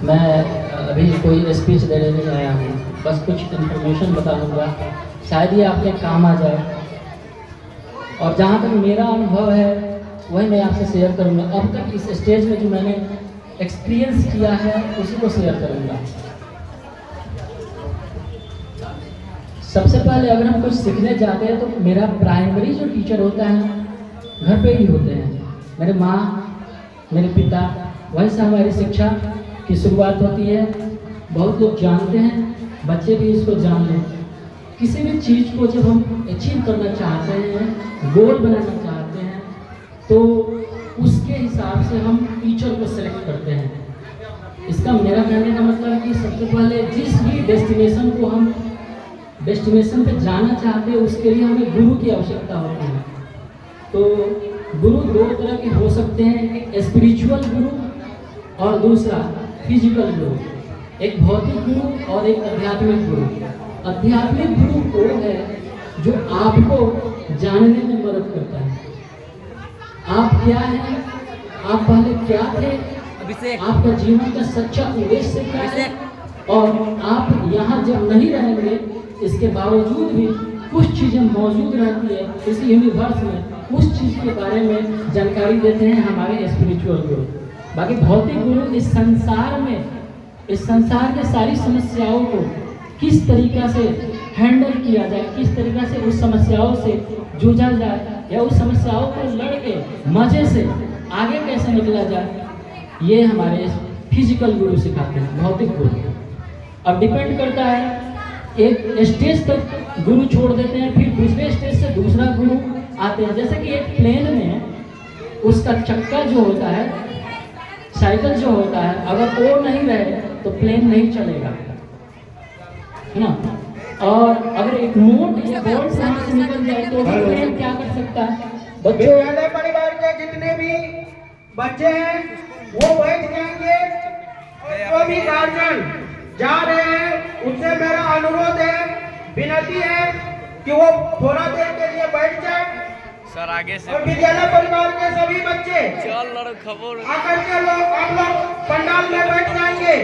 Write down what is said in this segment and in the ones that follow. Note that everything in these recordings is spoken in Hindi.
मैं अभी कोई स्पीच देने नहीं आया हूँ, बस कुछ इन्फॉर्मेशन बताऊँगा, शायद ये आपके काम आ जाए। और जहाँ तक मेरा अनुभव है वही मैं आपसे शेयर करूँगा। अब तक इस स्टेज में जो मैंने एक्सपीरियंस किया है उसी को शेयर करूँगा। सबसे पहले अगर हम कुछ सीखने जाते हैं तो मेरा प्राइमरी जो टीचर होता है घर पे ही होते हैं। मेरे माँ, मेरे पिता, वहीं से हमारी शिक्षा की शुरुआत होती है। बहुत लोग जानते हैं, बच्चे भी इसको जान लें। किसी भी चीज़ को जब हम अचीव करना चाहते हैं, गोल बनाना चाहते हैं, तो उसके हिसाब से हम टीचर को सेलेक्ट करते हैं। इसका मेरा कहने का मतलब है कि सबसे पहले जिस भी डेस्टिनेशन पे जाना चाहते हैं उसके लिए हमें गुरु की आवश्यकता होती है। तो गुरु दो तरह के हो सकते हैं, एक स्पिरिचुअल गुरु और दूसरा फिजिकल गुरु। एक भौतिक गुरु और एक आध्यात्मिक गुरु। आध्यात्मिक गुरु वो है जो आपको जानने में मदद करता है। आप क्या हैं, आप पहले क्या थे, आपका जीवन का सच्चा उद्देश्य क्या है, और आप यहाँ जब नहीं रहेंगे इसके बावजूद भी कुछ चीज़ें मौजूद रहती है इस यूनिवर्स में, उस चीज़ के बारे में जानकारी देते हैं हमारे स्पिरिचुअल गुरु। बाकी भौतिक गुरु इस संसार के सारी समस्याओं को किस तरीक़ा से हैंडल किया जाए, किस तरीक़ा से उस समस्याओं से जूझा जाए, या उस समस्याओं को लड़ के मज़े से आगे कैसे निकला जाए, ये हमारे फिजिकल गुरु सिखाते हैं, भौतिक गुरु। अब डिपेंड करता है, एक स्टेज तक गुरु छोड़ देते हैं, फिर दूसरे स्टेज से दूसरा गुरु आते हैं। जैसे कि एक प्लेन में उसका चक्का जो होता है, साइकिल जो होता है, अगर वो नहीं रहे तो प्लेन नहीं चलेगा, है ना। और अगर एक नोट या बोल्ट से निकल जाए तो प्लेन क्या कर सकता है। बच्चों, परिवार के जितने भी बच्चे हैं वो बैठ जाएंगे, और जो भी गार्जियन जा रहे हैं उनसे मेरा अनुरोध है, विनती है कि वो थोड़ा देर के लिए बैठ जाए। सर आगे से और विद्यालय परिवार के सभी बच्चे चल लड़ खबर आकर के आप लोग पंडाल में बैठ जाएंगे।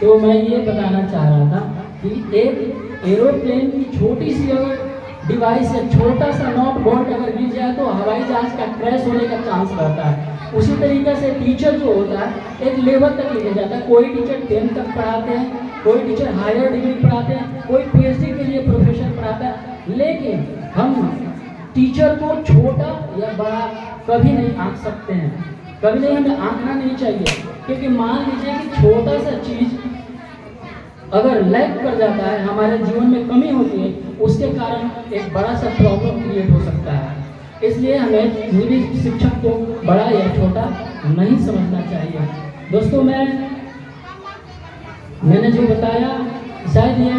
तो मैं ये बताना चाह रहा था कि एक एरोप्लेन की छोटी सी अगर डिवाइस है, छोटा सा नॉट बोल्ट अगर गिर जाए तो हवाई जहाज का क्रैश होने का चांस रहता है। उसी तरीके से टीचर जो होता है एक लेवल तक लेके जाता है। कोई टीचर 10 तक पढ़ाते हैं, कोई टीचर हायर डिग्री पढ़ाते हैं, कोई पीएचडी के लिए प्रोफेसर पढ़ाता है। लेकिन हम टीचर को छोटा या बड़ा कभी नहीं आंक सकते हैं, कभी नहीं, हमें आंकना नहीं चाहिए। क्योंकि मान लीजिए कि छोटा सा चीज़ अगर लैग कर जाता है, हमारे जीवन में कमी होती है, उसके कारण एक बड़ा सा प्रॉब्लम क्रिएट हो सकता है। इसलिए हमें किसी भी शिक्षक को बड़ा या छोटा नहीं समझना चाहिए। दोस्तों, मैंने जो बताया शायद ये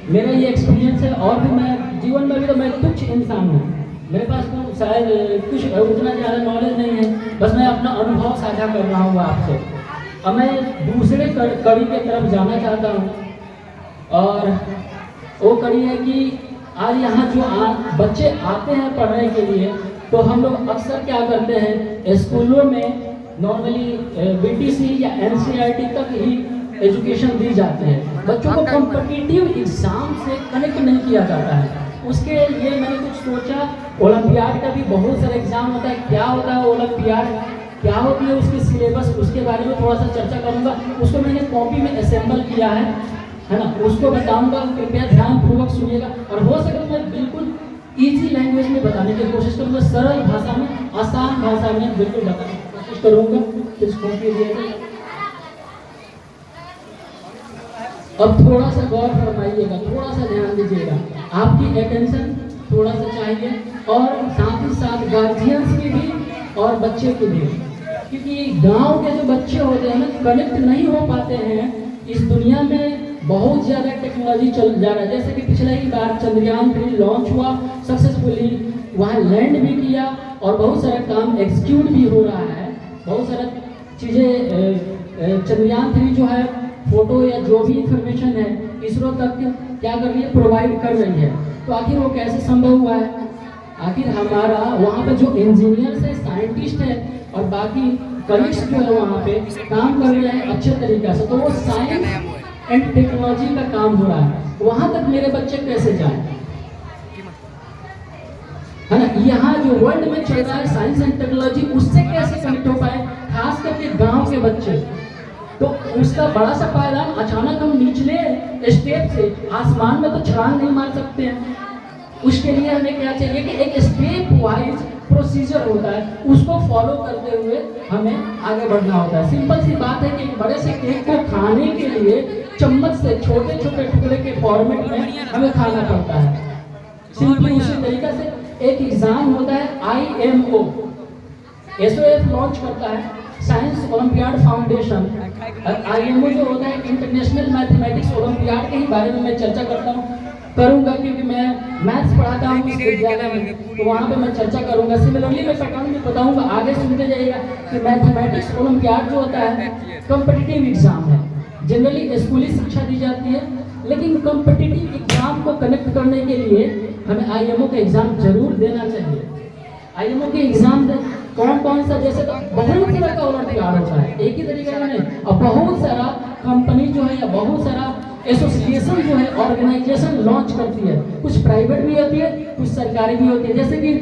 मेरा ये एक्सपीरियंस है, और भी मैं जीवन में भी तो मैं तुच्छ इंसान हूँ, मेरे पास तो शायद कुछ उतना ज़्यादा नॉलेज नहीं है, बस मैं अपना अनुभव साझा कर रहा हूँ आपसे। अब मैं दूसरे कड़ी के तरफ जाना चाहता हूँ, और वो कड़ी है कि आज यहाँ जो बच्चे आते हैं पढ़ने के लिए, तो हम लोग अक्सर क्या करते हैं, स्कूलों में नॉर्मली बीटीसी या एनसीईआरटी तक ही एजुकेशन दी जाती है। बच्चों को कॉम्पिटिटिव एग्जाम से कनेक्ट नहीं किया जाता है। उसके लिए मैंने कुछ सोचा, ओलंपियाड का भी बहुत सारा एग्जाम होता है। क्या होता है ओलंपियाड, क्या होती है उसकी सिलेबस, उसके बारे में थोड़ा सा चर्चा करूँगा। उसको मैंने कॉपी में असेंबल किया है ना, उसको बताऊंगा, कृपया ध्यानपूर्वक सुनिएगा। और हो सके तो मैं बिल्कुल इजी लैंग्वेज में बताने की कोशिश करूँगा, सरल भाषा में, आसान भाषा में बिल्कुल बताने की कोशिश करूँगा। कुछ कॉपी दिए, अब थोड़ा सा गौर फरमाइएगा, थोड़ा सा ध्यान दीजिएगा, आपकी अटेंशन थोड़ा सा चाहिए, और साथ ही साथ गार्जियंस की भी और बच्चे की भी। क्योंकि गांव के जो बच्चे होते हैं ना, कनेक्ट नहीं हो पाते हैं। इस दुनिया में बहुत ज़्यादा टेक्नोलॉजी चल जा रहा है। जैसे कि पिछले ही बार चंद्रयान 3 लॉन्च हुआ सक्सेसफुली, वहाँ लैंड भी किया और बहुत सारा काम एग्जीक्यूट भी हो रहा है। बहुत सारा चीज़ें चंद्रयान 3 जो है फोटो या जो भी इंफॉर्मेशन है इसरो तक क्या कर रही है, प्रोवाइड कर रही है। तो आखिर वो कैसे संभव हुआ है? आखिर हमारा वहाँ पे जो इंजीनियर्स है, साइंटिस्ट है, और बाकी कलीग्स जो है वहाँ पे काम कर रहे हैं अच्छे तरीके से, तो वो साइंस एंड टेक्नोलॉजी का काम हो रहा है, वहाँ तक मेरे बच्चे कैसे जाएं, है ना। यहाँ जो वर्ल्ड में चल रहा है साइंस एंड टेक्नोलॉजी, उससे कैसे कनेक्ट हो पाए, खास करके गांव के बच्चे। तो उसका बड़ा सा पायदान, अचानक हम निचले स्टेप से आसमान में तो छलांग नहीं मार सकते हैं। उसके लिए हमें क्या चाहिए कि एक स्टेप वाइज प्रोसीजर होता है, उसको फॉलो करते हुए हमें आगे बढ़ना होता है। सिंपल सी बात है कि एक बड़े से केक को खाने के लिए चम्मच से छोटे छोटे टुकड़े के फॉर्मेट में हमें खाना पड़ता है। सिंपली उसी तरीके से एक एग्जाम होता है IMO, SOF लॉन्च करता है साइंस ओलंपियाड फाउंडेशन। IMO जो होता है इंटरनेशनल मैथमेटिक्स ओलंपियाड के ही बारे में मैं चर्चा करूंगा, क्योंकि मैं मैथ्स पढ़ाता हूँ इस विद्यालय में, तो वहाँ पे मैं चर्चा करूंगा। सिमिलरली मैं पैटर्न भी बताऊंगा, आगे सुनते जाइएगा कि मैथमेटिक्स ओलंपियाड जो होता है कॉम्पिटिटिव एग्जाम है। जनरली स्कूली शिक्षा दी जाती है, लेकिन कॉम्पिटिटिव एग्जाम को कनेक्ट करने के लिए हमें IMO का एग्जाम जरूर देना चाहिए। IMO के एग्जाम कौन सा, जैसे तो बहुत तरह का ओलंपियाड होता है, एक ही तरीके का नहीं, और बहुत सारा कंपनी जो है या बहुत सारा एसोसिएशन जो है ऑर्गेनाइजेशन लॉन्च करती है। कुछ प्राइवेट भी होती है, कुछ सरकारी भी होती है। जैसे कि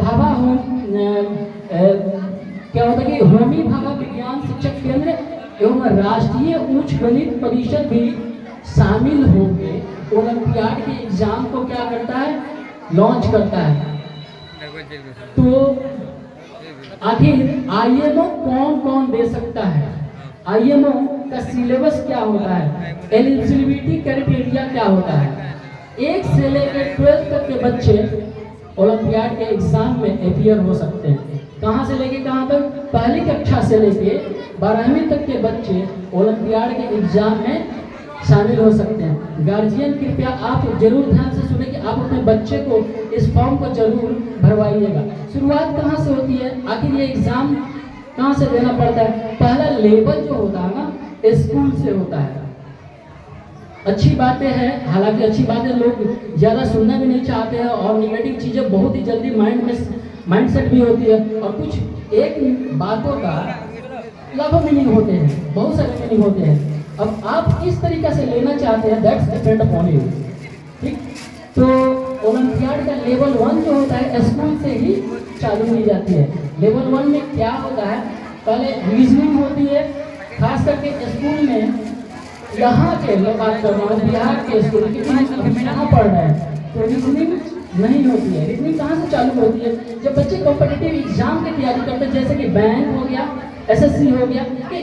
भाभा होम क्या होता है कि होमी भाभा विज्ञान शिक्षक केंद्र एवं राष्ट्रीय उच्च गणित परिषद भी शामिल होकर ओलंपियाड के एग्जाम को क्या करता है, लॉन्च करता है। तो आखिर IMO कौन कौन दे सकता है, IMO का सिलेबस क्या होता है, एलिजिबिलिटी क्राइटेरिया क्या होता है। 1 से लेकर 12 तक के बच्चे ओलंपियाड के एग्जाम में अपियर हो सकते हैं। कहाँ से लेके कहाँ तक, पहली कक्षा से लेके 12वीं तक के बच्चे ओलंपियाड के एग्जाम में शामिल हो सकते हैं। गार्जियन कृपया आप जरूर ध्यान से सुने कि आप अपने बच्चे को इस फॉर्म को जरूर भरवाइएगा। शुरुआत कहाँ से होती है, आखिर ये एग्जाम कहाँ से देना पड़ता है। पहला लेवल जो होता है ना, स्कूल से होता है। अच्छी बातें हैं, हालांकि अच्छी बातें लोग ज़्यादा सुनना भी नहीं चाहते हैं, और निगेटिव चीज़ें बहुत ही जल्दी माइंडसेट भी होती है, और कुछ एक बातों का लाखों मीनिंग होते हैं, बहुत सारे मीनिंग होते हैं। अब आप किस तरीके से लेना चाहते हैं, दैट्स डिपेंड अपॉन यू, ठीक। तो ओलंपियाड का लेवल 1 जो होता है स्कूल से ही चालू की जाती है। लेवल 1 में क्या होता है, पहले रीजनिंग होती है, खास करके स्कूल में। यहाँ के मैं बात कर रहा हूँ बिहार के स्कूल की, हम यहाँ पढ़ रहे हैं तो रीजनिंग नहीं होती है। रीजनिंग कहाँ से चालू होती है, जब बच्चे कॉम्पिटिटिव एग्जाम की तैयारी करते हैं, जैसे कि बैंक हो गया, SSC हो गया।